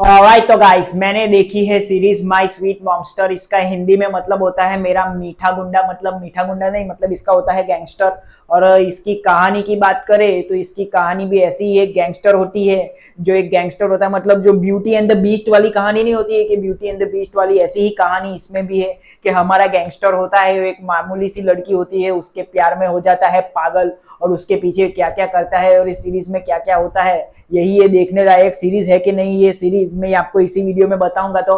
Alright तो guys, मैंने देखी है सीरीज माय स्वीट मॉन्स्टर। इसका हिंदी में मतलब होता है मेरा मीठा गुंडा। मतलब मीठा गुंडा नहीं, मतलब इसका होता है गैंगस्टर। और इसकी कहानी की बात करें तो इसकी कहानी भी ऐसी ही एक गैंगस्टर होती है। जो एक गैंगस्टर होता है, मतलब जो ब्यूटी एंड द बीस्ट वाली कहानी नहीं होती है कि ब्यूटी एंड द बीस्ट वाली, ऐसी ही कहानी इसमें भी है कि हमारा गैंगस्टर होता है, एक मामूली सी लड़की होती है, उसके प्यार में हो जाता है पागल, और उसके पीछे क्या क्या करता है और इस सीरीज में क्या क्या होता है, यही ये देखने लायक सीरीज है कि नहीं ये सीरीज मैं आपको इसी वीडियो में बताऊंगा। तो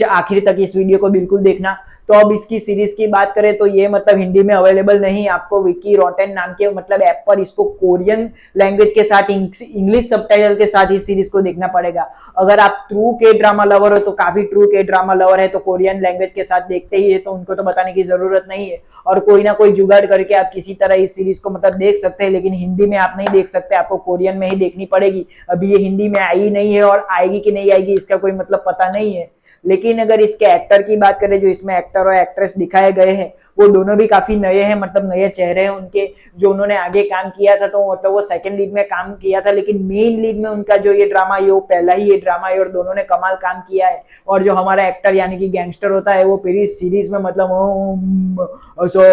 आखिर तक इस वीडियो को बिल्कुल देखना। तो अब इसकी सीरीज की बात करें तो ये मतलब हिंदी में अवेलेबल नहीं, आपको विकी रोटेन नाम के मतलब ऐप पर इसको कोरियन लैंग्वेज के साथ इंग्लिश सबटाइटल के साथ इस सीरीज को देखना पड़ेगा। अगर आप ट्रू के ड्रामा लवर हो तो काफी ट्रू के ड्रामा लवर है तो कोरियन लैंग्वेज के साथ देखते ही है, तो उनको तो बताने की जरूरत नहीं है। और कोई ना कोई जुगाड़ करके आप किसी तरह इस सीरीज को मतलब देख सकते हैं, लेकिन हिंदी में आप नहीं देख सकते, आपको कोरियन में ही देखनी पड़ेगी। अभी ये हिंदी में आई नहीं है और आएगी कि नहीं आएगी इसका कोई मतलब पता नहीं है। लेकिन अगर इसके एक्टर की बात करें, जो इसमें एक्टर और एक्ट्रेस दिखाए गए हैं वो दोनों भी काफी नए हैं, मतलब नए चेहरे हैं उनके। जो उन्होंने आगे काम किया था तो मतलब वो सेकंड लीड में काम किया था, लेकिन मेन लीड में उनका जो ये ड्रामा है वो पहला ही ये ड्रामा है और दोनों ने कमाल काम किया है। और जो हमारा एक्टर यानी कि गैंगस्टर होता है वो पूरी सीरीज में मतलब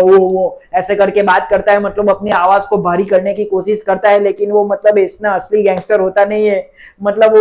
वो ऐसे करके बात करता है, मतलब अपनी आवाज को भारी करने की कोशिश करता है, लेकिन वो मतलब इतना असली गैंगस्टर होता नहीं है। मतलब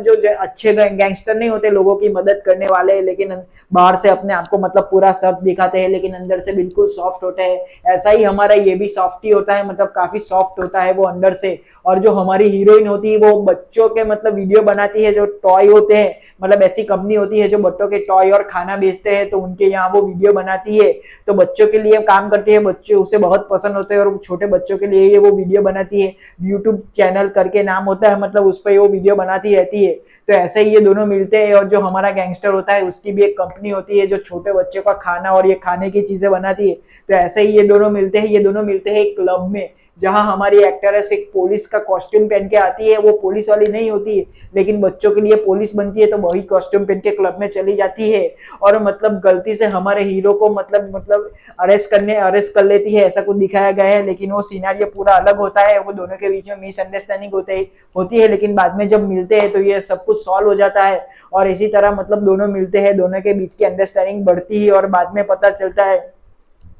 जो अच्छे गैंगस्टर नहीं होते लोगों की मदद करने वाले, लेकिन बाहर से अपने आप को मतलब पूरा सख्त दिखाते हैं लेकिन अंदर से बिल्कुल सॉफ्ट होते हैं। ऐसा ही हमारा ये भी सॉफ्ट ही होता है, मतलब काफी सॉफ्ट होता है वो अंदर से। और जो हमारी हीरोइन होती है वो बच्चों के मतलब वीडियो बनाती है, जो टॉय होते हैं, मतलब ऐसी कंपनी होती है जो बच्चों के टॉय और खाना बेचते हैं, तो उनके यहाँ वो वीडियो बनाती है, तो बच्चों के लिए काम करती है, बच्चे उसे बहुत पसंद होते हैं और छोटे बच्चों के लिए ये वो वीडियो बनाती है। यूट्यूब चैनल करके नाम होता है, मतलब उस पर वो वीडियो बनाती रहती है। तो ऐसे ही ये दोनों मिलते हैं और जो हमारा गैंगस्टर होता है उसकी भी एक कंपनी होती है जो छोटे बच्चों का खाना और ये खाने की चीजें बनाती है। तो ऐसे ही ये दोनों मिलते हैं, ये दोनों मिलते हैं एक क्लब में, जहां हमारी एक्ट्रेस एक पुलिस का कॉस्ट्यूम पहन के आती है। वो पुलिस वाली नहीं होती है लेकिन बच्चों के लिए पुलिस बनती है, तो वही कॉस्ट्यूम पहन के क्लब में चली जाती है और मतलब गलती से हमारे हीरो को मतलब अरेस्ट कर लेती है, ऐसा कुछ दिखाया गया है। लेकिन वो सिनेरियो पूरा अलग होता है, वो दोनों के बीच में मिसअंडरस्टैंडिंग होती है, लेकिन बाद में जब मिलते हैं तो ये सब कुछ सॉल्व हो जाता है। और इसी तरह मतलब दोनों मिलते हैं, दोनों के बीच की अंडरस्टैंडिंग बढ़ती है और बाद में पता चलता है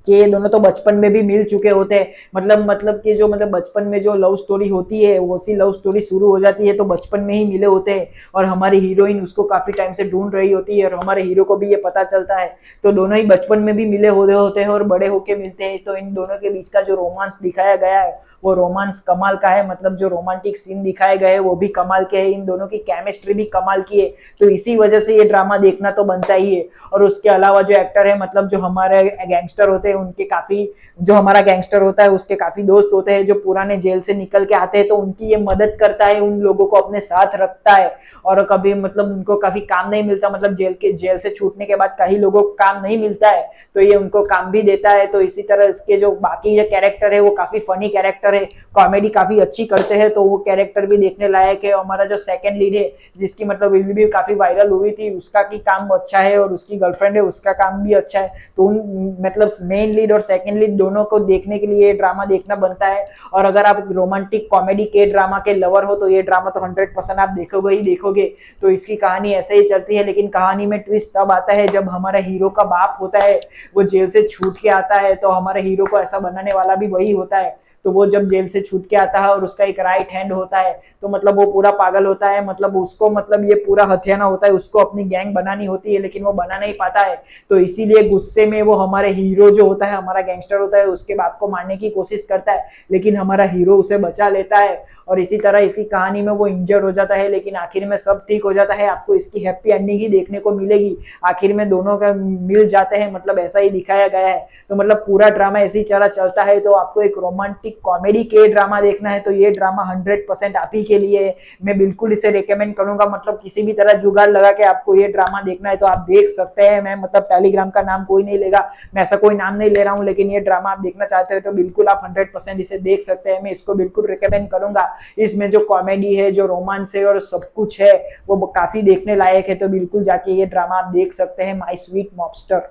कि ये दोनों तो बचपन में भी मिल चुके होते हैं। मतलब कि जो मतलब बचपन में जो लव स्टोरी होती है वैसी लव स्टोरी शुरू हो जाती है, तो बचपन में ही मिले होते हैं और हमारी हीरोइन उसको काफी टाइम से ढूंढ रही होती है और हमारे हीरो को भी ये पता चलता है। तो दोनों ही बचपन में भी मिले हुए होते हैं और बड़े होके मिलते हैं, तो इन दोनों के बीच का जो रोमांस दिखाया गया है वो रोमांस कमाल का है। मतलब जो रोमांटिक सीन दिखाए गए हैं वो भी कमाल के हैं, इन दोनों की केमिस्ट्री भी कमाल की है, तो इसी वजह से ये ड्रामा देखना तो बनता ही है। और उसके अलावा जो एक्टर है, मतलब जो हमारे गैंगस्टर होते हैं उनके काफी, जो हमारा गैंगस्टर होता है उसके काफी दोस्त होते हैं जो पुराने जेल से निकल के आते हैं, तो उनकी ये मदद करता है, उन लोगों को अपने साथ रखता है। और कभी मतलब उनको काफी काम नहीं मिलता, मतलब जेल से छूटने के बाद कई लोगों को काम नहीं मिलता है, तो ये उनको काम भी देता है। तो इसी तरह इसके जो बाकी ये कैरेक्टर है वो काफी फनी कैरेक्टर है, कॉमेडी काफी अच्छी करते हैं, तो वो कैरेक्टर भी देखने लायक है। हमारा जो सेकंड लीड है जिसकी मतलब वीडियो भी काफी वायरल हुई थी, उसका की काम अच्छा है और उसकी गर्लफ्रेंड है उसका काम भी अच्छा है। तो उन मतलब मेन लीड और सेकंड लीड दोनों को देखने के लिए ये ड्रामा देखना बनता है। और अगर आप रोमांटिक कॉमेडी के ड्रामा के लवर हो तो ये ड्रामा तो 100% आप देखोगे ही देखोगे। तो इसकी कहानी ऐसे ही चलती है, लेकिन कहानी में ट्विस्ट तब आता है जब हमारा हीरो का बाप होता है वो जेल से छूट के आता है, तो हमारे हीरो को ऐसा बनाने वाला भी वही होता है। तो वो जब जेल से छूट के आता है और उसका एक राइट हैंड होता है, तो मतलब वो पूरा पागल होता है, मतलब उसको मतलब ये पूरा हथियाना होता है, उसको अपनी गैंग बनानी होती है लेकिन वो बना नहीं पाता है। तो इसीलिए गुस्से में वो हमारे हीरो जो होता है, हमारा गैंगस्टर होता है, उसके बाप को मारने की कोशिश करता है, लेकिन हमारा हीरो उसे बचा लेता है। और इसी तरह इसकी कहानी में वो इंजर्ड हो जाता है लेकिन आखिर में सब ठीक हो जाता है, आपको इसकी हैप्पी एंडिंग ही देखने को मिलेगी। आखिर में दोनों का मिल जाते हैं, मतलब ऐसा ही दिखाया गया है। तो मतलब पूरा ड्रामा ऐसे ही चलता है। तो आपको एक रोमांटिक कॉमेडी के ड्रामा देखना है तो ये ड्रामा 100% आप ही के लिए है, मैं बिल्कुल इसे रिकमेंड करूंगा। मतलब किसी भी तरह जुगाड़ लगा के आपको ये ड्रामा देखना है तो आप देख सकते हैं। मैं मतलब टेलीग्राम का नाम कोई नहीं लेगा, मैं ऐसा कोई नाम नहीं ले रहा हूं, लेकिन ये ड्रामा आप देखना चाहते हो तो बिल्कुल आप 100% इसे देख सकते हैं, मैं इसको बिल्कुल रिकमेंड करूंगा। इसमें जो कॉमेडी है, जो रोमांस है और सब कुछ है वो काफी देखने लायक है, तो बिल्कुल जाके ये ड्रामा आप देख सकते हैं, माय स्वीट मॉब्स्टर।